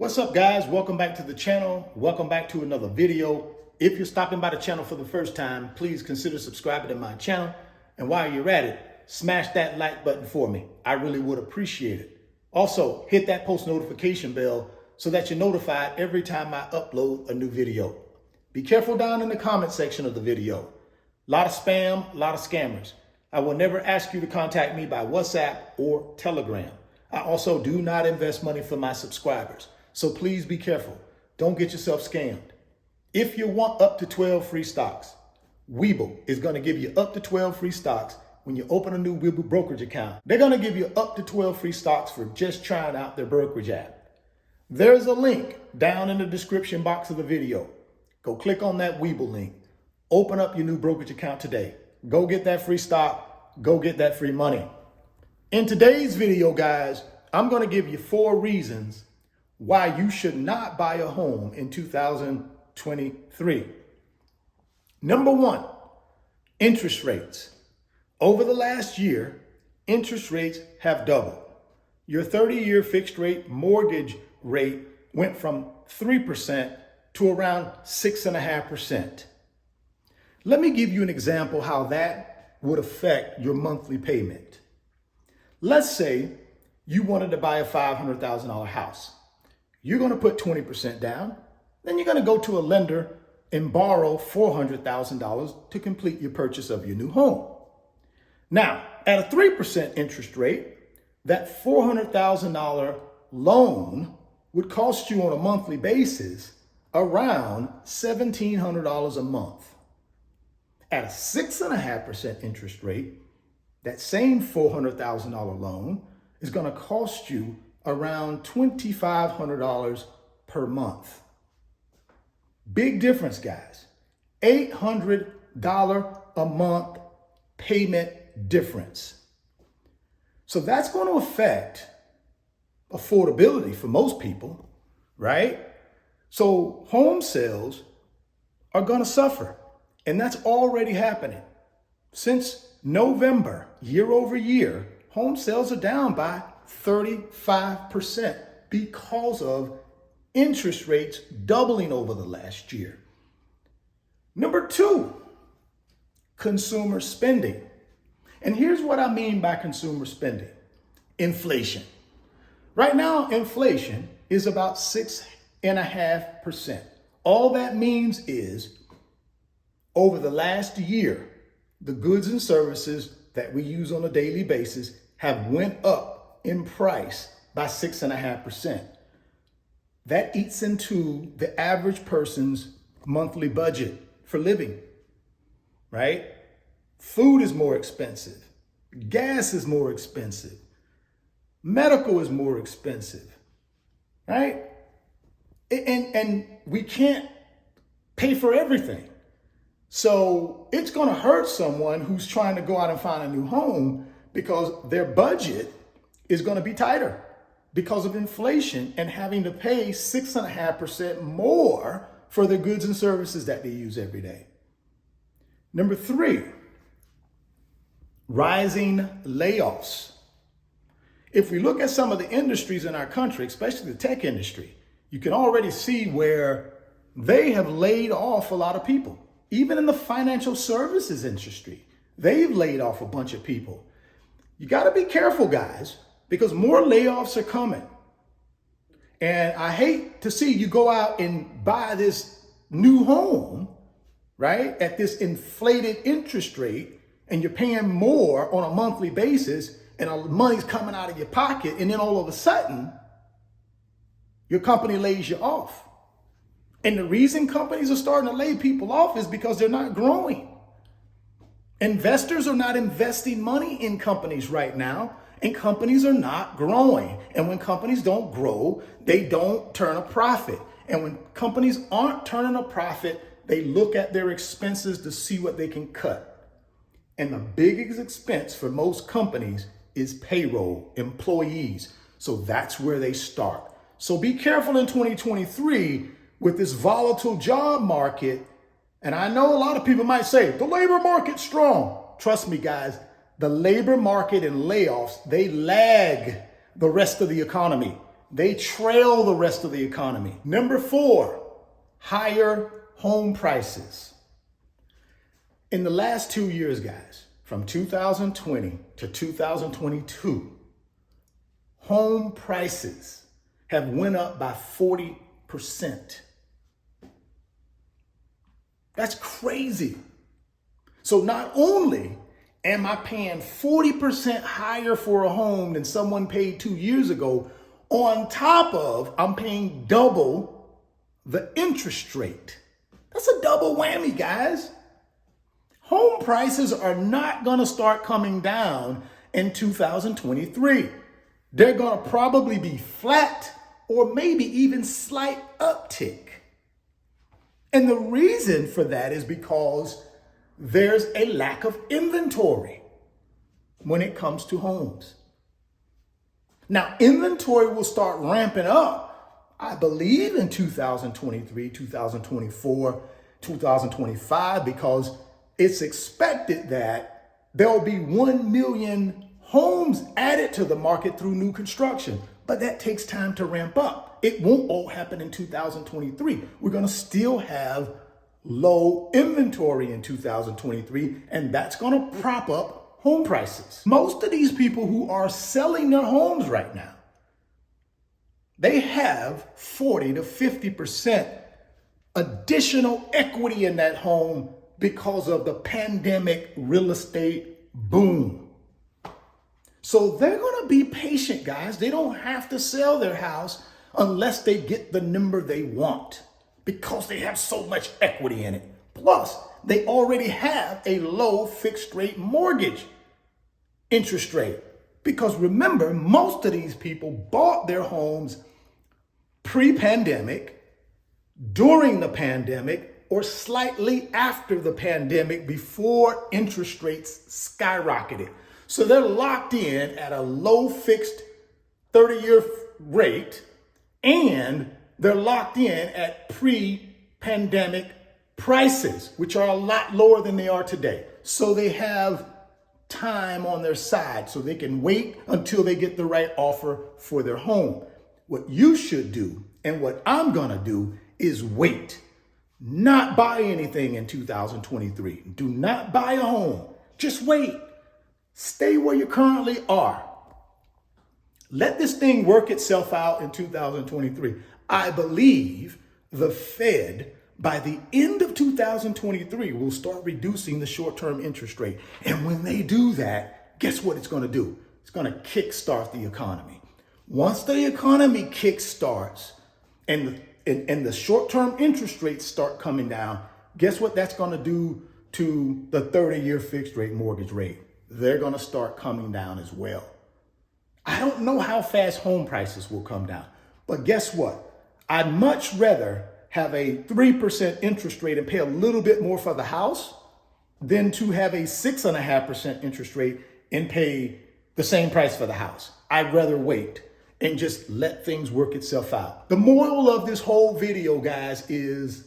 What's up, guys? Welcome back to the channel. Welcome back to another video. If you're stopping by the channel for the first time, please consider subscribing to my channel. And while you're at it, smash that like button for me. I really would appreciate it. Also, hit that post notification bell so that you're notified every time I upload a new video. Be careful down in the comment section of the video. A lot of spam, a lot of scammers. I will never ask you to contact me by WhatsApp or Telegram. I also do not invest money for my subscribers. So please be careful. Don't get yourself scammed. If you want up to 12 free stocks, Webull is going to give you up to 12 free stocks when you open a new Webull brokerage account. They're going to give you up to 12 free stocks for just trying out their brokerage app. There's a link down in the description box of the video. Go click on that Webull link. Open up your new brokerage account today. Go get that free stock. Go get that free money. In today's video, guys, I'm going to give you 4 reasons why you should not buy a home in 2023. Number 1, interest rates. Over the last year, interest rates have doubled. Your 30-year fixed rate mortgage rate went from 3% to around 6.5%. Let me give you an example how that would affect your monthly payment. Let's say you wanted to buy a $500,000 house. You're going to put 20% down. Then you're going to go to a lender and borrow $400,000 to complete your purchase of your new home. Now, at a 3% interest rate, that $400,000 loan would cost you on a monthly basis around $1,700 a month. At a 6.5% interest rate, that same $400,000 loan is going to cost you around $2,500 per month. Big difference, guys. $800 a month payment difference. So that's going to affect affordability for most people, right? So home sales are going to suffer, and that's already happening. Since November, year over year, home sales are down by 35% because of interest rates doubling over the last year. Number 2, consumer spending. And here's what I mean by consumer spending. Inflation. Right now, inflation is about 6.5%. All that means is over the last year, the goods and services that we use on a daily basis have went up in price by 6.5%. That eats into the average person's monthly budget for living, right? Food is more expensive. Gas is more expensive. Medical is more expensive, right? And we can't pay for everything. So it's going to hurt someone who's trying to go out and find a new home because their budget is going to be tighter because of inflation and having to pay 6.5% more for the goods and services that they use every day. Number 3, rising layoffs. If we look at some of the industries in our country, especially the tech industry, you can already see where they have laid off a lot of people. Even in the financial services industry, they've laid off a bunch of people. You got to be careful, guys, because more layoffs are coming. And I hate to see you go out and buy this new home, right, at this inflated interest rate, and you're paying more on a monthly basis, and money's coming out of your pocket, and then all of a sudden, your company lays you off. And the reason companies are starting to lay people off is because they're not growing. Investors are not investing money in companies right now, and companies are not growing. And when companies don't grow, they don't turn a profit. And when companies aren't turning a profit, they look at their expenses to see what they can cut. And the biggest expense for most companies is payroll, employees. So that's where they start. So be careful in 2023 with this volatile job market. And I know a lot of people might say, the labor market's strong. Trust me, guys, the labor market and layoffs, they lag the rest of the economy. they trail the rest of the economy. Number 4, higher home prices. In the last 2 years, guys, from 2020 to 2022, home prices have went up by 40%. That's crazy. So not only am I paying 40% higher for a home than someone paid 2 years ago, on top of I'm paying double the interest rate. That's a double whammy, guys. Home prices are not going to start coming down in 2023. They're going to probably be flat or maybe even slight uptick. And the reason for that is because there's a lack of inventory when it comes to homes. Now, inventory will start ramping up, I believe, in 2023, 2024, 2025, because it's expected that there'll be 1 million homes added to the market through new construction. But that takes time to ramp up. It won't all happen in 2023. We're going to still have low inventory in 2023, and that's going to prop up home prices. Most of these people who are selling their homes right now, they have 40 to 50% additional equity in that home because of the pandemic real estate boom. So they're going to be patient, guys. They don't have to sell their house unless they get the number they want because they have so much equity in it. Plus, they already have a low fixed rate mortgage interest rate. Because remember, most of these people bought their homes pre-pandemic, during the pandemic, or slightly after the pandemic before interest rates skyrocketed. So they're locked in at a low fixed 30-year rate, and they're locked in at pre-pandemic prices, which are a lot lower than they are today. So they have time on their side so they can wait until they get the right offer for their home. What you should do, and what I'm gonna do, is wait. Not buy anything in 2023. Do not buy a home. Just wait. Stay where you currently are. Let this thing work itself out in 2023. I believe the Fed, by the end of 2023, will start reducing the short-term interest rate. And when they do that, guess what it's going to do? It's going to kickstart the economy. Once the economy kickstarts and the short-term interest rates start coming down, guess what that's going to do to the 30-year fixed rate mortgage rate? They're going to start coming down as well. I don't know how fast home prices will come down, but guess what? I'd much rather have a 3% interest rate and pay a little bit more for the house than to have a 6.5% interest rate and pay the same price for the house. I'd rather wait and just let things work itself out. The moral of this whole video, guys, is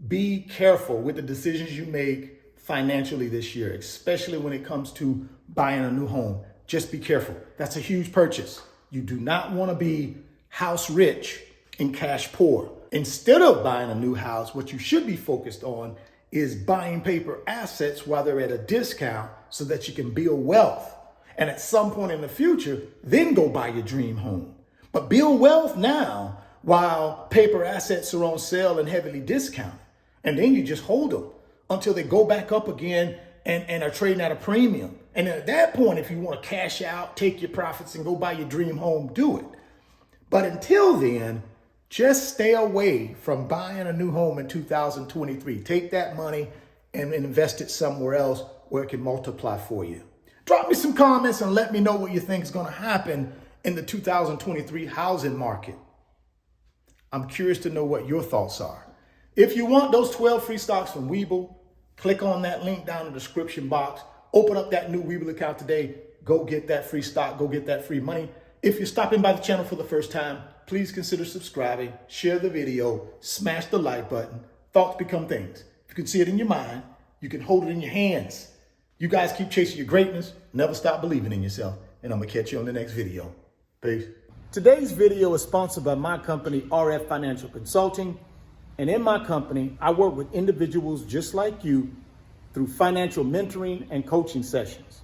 be careful with the decisions you make financially this year, especially when it comes to buying a new home. Just be careful. That's a huge purchase. You do not want to be house rich and cash poor. Instead of buying a new house, what you should be focused on is buying paper assets while they're at a discount so that you can build wealth. And at some point in the future, then go buy your dream home. But build wealth now while paper assets are on sale and heavily discounted. And then you just hold them until they go back up again and are trading at a premium. And at that point, if you want to cash out, take your profits and go buy your dream home, do it. But until then, just stay away from buying a new home in 2023. Take that money and invest it somewhere else where it can multiply for you. Drop me some comments and let me know what you think is going to happen in the 2023 housing market. I'm curious to know what your thoughts are. If you want those 12 free stocks from Webull, click on that link down in the description box. Open up that new Webull account today. Go get that free stock. Go get that free money. If you're stopping by the channel for the first time, please consider subscribing, share the video, smash the like button. Thoughts become things. If you can see it in your mind, you can hold it in your hands. You guys keep chasing your greatness. Never stop believing in yourself. And I'm going to catch you on the next video. Peace. Today's video is sponsored by my company, RF Financial Consulting. And in my company, I work with individuals just like you through financial mentoring and coaching sessions.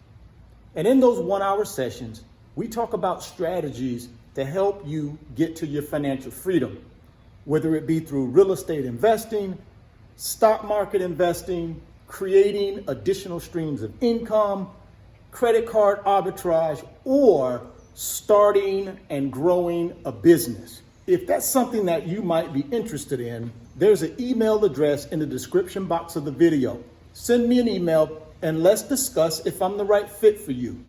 And in those 1-hour sessions, we talk about strategies to help you get to your financial freedom, whether it be through real estate investing, stock market investing, creating additional streams of income, credit card arbitrage, or starting and growing a business. If that's something that you might be interested in, there's an email address in the description box of the video. Send me an email and let's discuss if I'm the right fit for you.